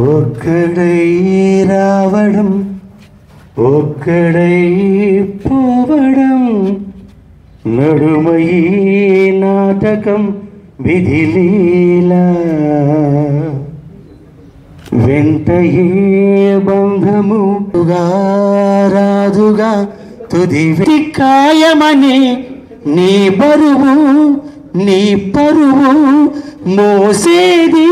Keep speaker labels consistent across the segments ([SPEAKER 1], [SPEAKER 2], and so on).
[SPEAKER 1] ఒక్కడై రావడం ఒక్కడై పోవడం నడుమయీ నాటకం విధిలీలా వెంటయే బంధముగా రాదుగా తుది కాయమనే నీ బరువు నీ పరువు మోసేది.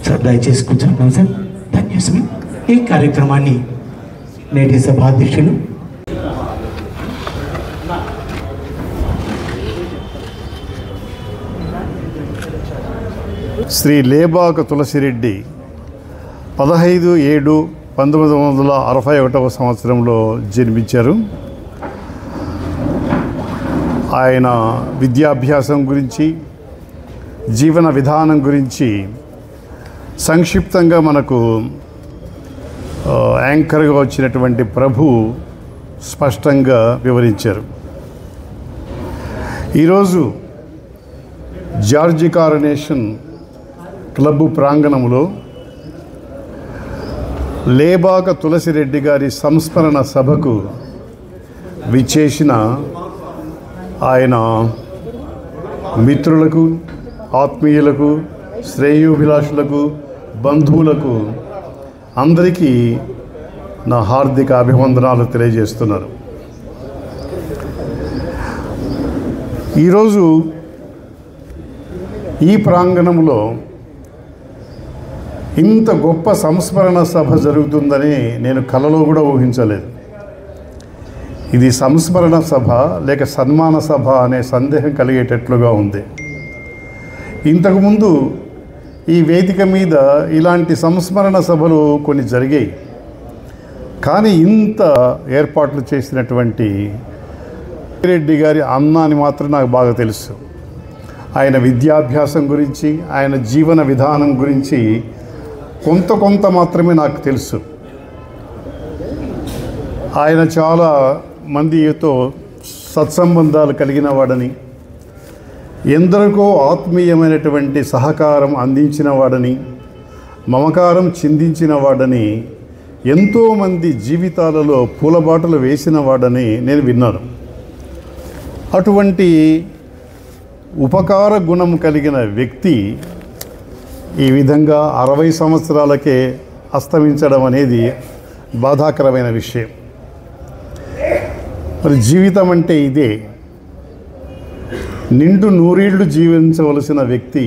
[SPEAKER 1] సార్ దయచేసి కూర్చుంటాం సార్. ధన్యవాదాలు. ఈ కార్యక్రమాన్ని నేటి సభాధ్యక్షులు
[SPEAKER 2] శ్రీ లేబాక తులసిరెడ్డి 15/7/1961 సంవత్సరంలో జన్మించారు. ఆయన విద్యాభ్యాసం గురించి జీవన విధానం గురించి సంక్షిప్తంగా మనకు యాంకర్గా వచ్చినటువంటి ప్రభు స్పష్టంగా వివరించారు. ఈరోజు జార్జి కారనేషన్ క్లబ్ ప్రాంగణంలో లేబాక తులసిరెడ్డి గారి సంస్మరణ సభకు విచ్చేసిన ఆయన మిత్రులకు, ఆత్మీయులకు, శ్రేయోభిలాషులకు, బంధువులకు అందరికీ నా హార్దిక అభివందనాలు తెలియజేస్తున్నారు. ఈరోజు ఈ ప్రాంగణంలో ఇంత గొప్ప సంస్మరణ సభ జరుగుతుందని నేను కలలో కూడా ఊహించలేదు. ఇది సంస్మరణ సభ లేక సన్మాన సభ అనే సందేహం కలిగేటట్లుగా ఉంది. ఇంతకుముందు ఈ వేదిక మీద ఇలాంటి సంస్మరణ సభలు కొన్ని జరిగాయి. కానీ ఇంత ఏర్పాట్లు చేసినటువంటి రెడ్డి గారి అన్న అని మాత్రం నాకు బాగా తెలుసు. ఆయన విద్యాభ్యాసం గురించి, ఆయన జీవన విధానం గురించి కొంత మాత్రమే నాకు తెలుసు. ఆయన చాలా మందితో సత్సంబంధాలు కలిగిన వాడని, ఎందరికో ఆత్మీయమైనటువంటి సహకారం అందించిన వాడని, మమకారం చిందించిన వాడని, ఎంతోమంది జీవితాలలో పూలబాటలు వేసిన వాడని నేను విన్నాను. అటువంటి ఉపకార గుణం కలిగిన వ్యక్తి ఈ విధంగా 60 సంవత్సరాలకే అస్తమించడం అనేది బాధాకరమైన విషయం. మరి జీవితం అంటే ఇదే. నిండు 100 ఏళ్ళు జీవించవలసిన వ్యక్తి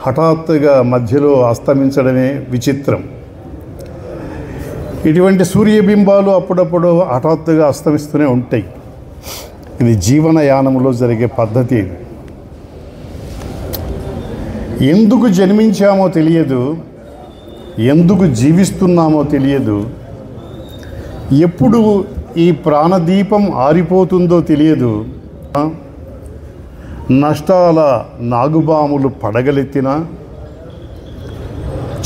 [SPEAKER 2] హఠాత్తుగా మధ్యలో అస్తమించడమే విచిత్రం. ఇటువంటి సూర్యబింబాలు అప్పుడప్పుడు హఠాత్తుగా అస్తమిస్తూనే ఉంటాయి. ఇది జీవనయానంలో జరిగే పద్ధతి. ఎందుకు జన్మించామో తెలియదు, ఎందుకు జీవిస్తున్నామో తెలియదు, ఎప్పుడు ఈ ప్రాణదీపం ఆరిపోతుందో తెలియదు. నష్టాల నాగుబాములు పడగలెత్తిన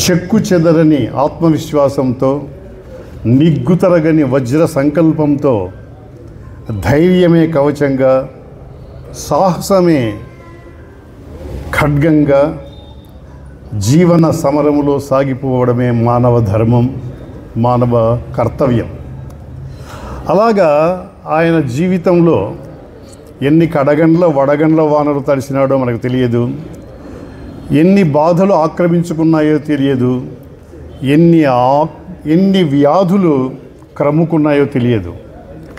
[SPEAKER 2] చెక్కు చెదరని ఆత్మవిశ్వాసంతో, నిగ్గుతరగని వజ్ర సంకల్పంతో, ధైర్యమే కవచంగా, సాహసమే ఖడ్గంగా జీవన సమరములో సాగిపోవడమే మానవ ధర్మం, మానవ కర్తవ్యం. అలాగా ఆయన జీవితంలో ఎన్ని కడగండ్ల వడగండ్ల వానలు తడిసినాడో మనకు తెలియదు, ఎన్ని బాధలు ఆక్రమించుకున్నాయో తెలియదు, ఎన్ని వ్యాధులు క్రమ్ముకున్నాయో తెలియదు.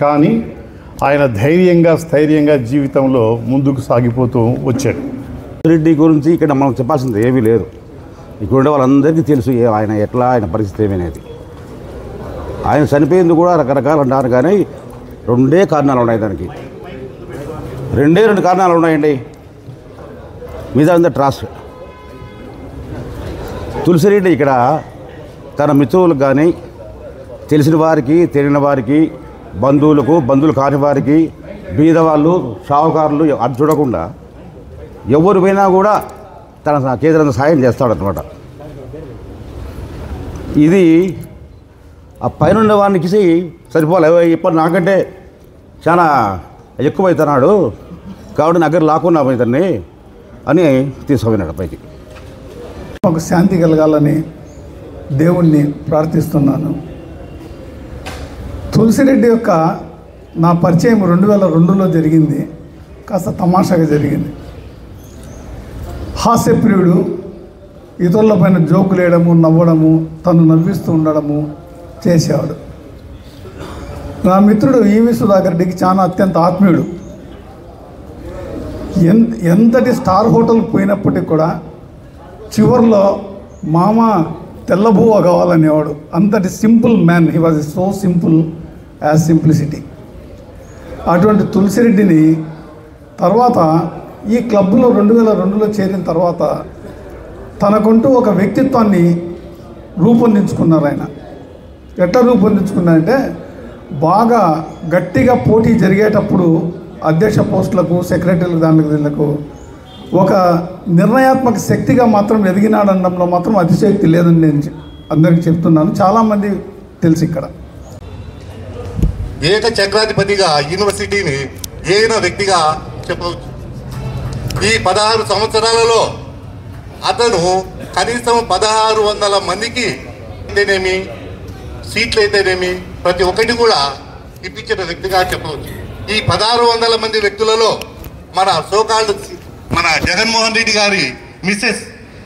[SPEAKER 2] కానీ ఆయన ధైర్యంగా స్థైర్యంగా జీవితంలో ముందుకు సాగిపోతూ వచ్చాడు.
[SPEAKER 3] రెడ్డి గురించి ఇక్కడ మనం చెప్పాల్సింది ఏమీ లేదు. ఇక్కడ ఉండే వాళ్ళందరికీ తెలుసు ఆయన ఎట్లా, ఆయన పరిస్థితి ఏమనేది. ఆయన చనిపోయింది కూడా రకరకాలు అంటారు, కానీ 2 కారణాలు ఉన్నాయి. దానికి 2 కారణాలు ఉన్నాయండి. మీద అంతా ట్రాస్ట్. తులసిరెడ్డి ఇక్కడ తన మిత్రులకు కానీ, తెలిసిన వారికి, తెలియని వారికి, బంధువులు కాని వారికి, బీదవాళ్ళు, షావుకారులు అది చూడకుండా ఎవరు పోయినా కూడా తన చేతులంత సాయం చేస్తాడనమాట. ఇది ఆ పైన వానికి సరిపోలే. ఇప్పుడు నాకంటే చాలా ఎక్కువైతున్నాడు కాబట్టి దగ్గర లాక్కున్నాము ఇతన్ని. అని తీసుకుపోయినాడు పైకి.
[SPEAKER 4] ఒక శాంతి కలగాలని దేవుణ్ణి ప్రార్థిస్తున్నాను. తులసిరెడ్డి యొక్క నా పరిచయం 2002లో జరిగింది. కాస్త తమాషాగా జరిగింది. హాస్యప్రియుడు, ఇతరుల పైన జోకులు వేయడము, నవ్వడము, తను నవ్విస్తూ ఉండడము చేసేవాడు. నా మిత్రుడు ఈవి సుధాకర్ రెడ్డికి చాలా అత్యంత ఆత్మీయుడు. ఎంతటి స్టార్ హోటల్ పోయినప్పటికీ కూడా చివరిలో మామ తెల్లబువ్వ కావాలనేవాడు. అంతటి simple man. He was so simple as simplicity. అటువంటి తులసిరెడ్డిని తర్వాత ఈ క్లబ్లో 2002లో చేరిన తర్వాత తనకంటూ ఒక వ్యక్తిత్వాన్ని రూపొందించుకున్నారు. ఆయన ఎట్లా రూపొందించుకున్నారంటే, బాగా గట్టిగా పోటీ జరిగేటప్పుడు అధ్యక్ష పోస్టులకు, సెక్రటరీలకు, దీనికి ఒక నిర్ణయాత్మక శక్తిగా మాత్రం ఎదిగినాడనడంలో మాత్రం అతిశయోక్తి లేదని నేను అందరికీ చెప్తున్నాను. చాలామంది తెలుసు. ఇక్కడ
[SPEAKER 5] ఏక చక్రాధిపతిగా యూనివర్సిటీని ఏన వ్యక్తిగా చెప్పవచ్చు. ఈ 16 సంవత్సరాలలో అతను కనీసం 1600 మందికి అయితేనేమి, సీట్లు అయితేనేమి, ప్రతి ఒక్కటి కూడా ఇప్పించిన వ్యక్తిగా చెప్పవచ్చు. ఈ 1600 మంది వ్యక్తులలో మన జగన్మోహన్ రెడ్డి గారి మిస్సెస్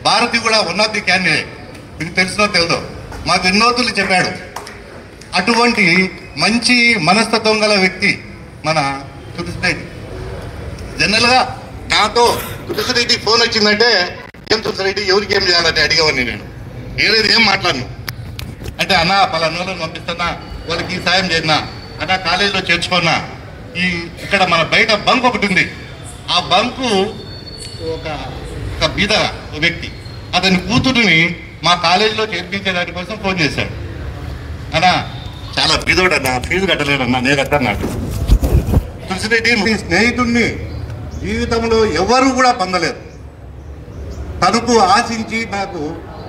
[SPEAKER 5] భారతి కూడా వన్ ఆఫ్ ది క్యాండిడేట్. మీకు తెలిసినో తెలుదో, మాకు ఎన్నోతులు చెప్పాడు. అటువంటి మంచి మనస్తత్వం గల వ్యక్తి మన తులసిరెడ్డి. జనరల్గా నాతో తులసిరెడ్డి ఫోన్ వచ్చిందంటే, ఏం తులసిరెడ్డి ఎవరికి ఏం చేయాలంటే అడిగేవాడిని నేను. ఏదైతే ఏం మాట్లాడను అంటే, అన్న పలానా వాళ్ళని పంపిస్తున్నా, వాళ్ళకి ఈ సాయం చేసినా, అన్న కాలేజీలో చేర్చుకున్నా, ఇక్కడ మన బయట బంక్ ఒకటి ఉంది, ఆ బంకు ఒక బీద వ్యక్తి అతని కూతురుని మా కాలేజీలో చేర్పించే దానికోసం ఫోన్ చేశాడు. అన్నా చాలా బీదోడన్నా, ఫీజు కట్టలేడన్నా, నేను కట్టన్నాడు. తులసిరెడ్డి స్నేహితుడిని జీవితంలో ఎవరు కూడా పొందలేదు. తనకు ఆశించి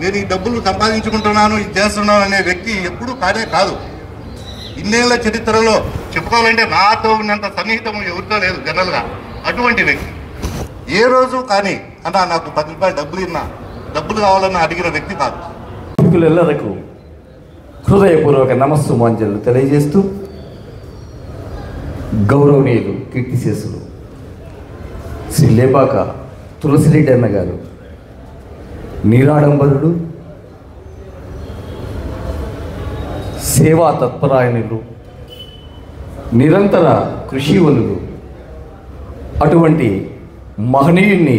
[SPEAKER 5] నేను ఈ డబ్బులు సంపాదించుకుంటున్నాను, ఇది చేస్తున్నాను అనే వ్యక్తి ఎప్పుడూ కాదు. ఇన్నేళ్ల చరిత్రలో చెప్పుకోవాలంటే నాతో ఉన్నంత సన్నిహితం ఎవరితో లేదు జనరల్గా. అటువంటి వ్యక్తి ఏ రోజు కానీ అన్నా నాకు 10 రూపాయలు డబ్బులు కావాలన్నా అడిగిన వ్యక్తి కాదు.
[SPEAKER 6] ఎల్లరకు హృదయపూర్వక నమస్సుమాంజలు తెలియజేస్తూ, గౌరవనీయులు కీర్తిశేషులు శ్రీ లేపాక తులసిరెడ్డి అన్న గారు నిరాడంబరుడు, సేవా తత్పరాయణులు, నిరంతర కృషివలులు. అటువంటి మహనీయుణ్ణి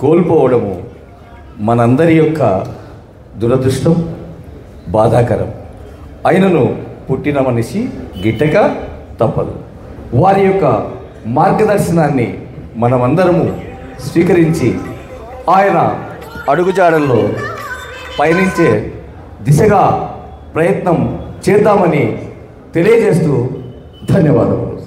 [SPEAKER 6] కోల్పోవడము మనందరి యొక్క దురదృష్టం, బాధాకరం. ఆయనను పుట్టిన మనిషి గిట్టక తప్పదు. వారి యొక్క మార్గదర్శనాన్ని మనమందరము స్వీకరించి ఆయన అడుగుజాడల్లో పయనించే దిశగా ప్రయత్నం చేద్దామని తెలియజేస్తూ ధన్యవాదములు.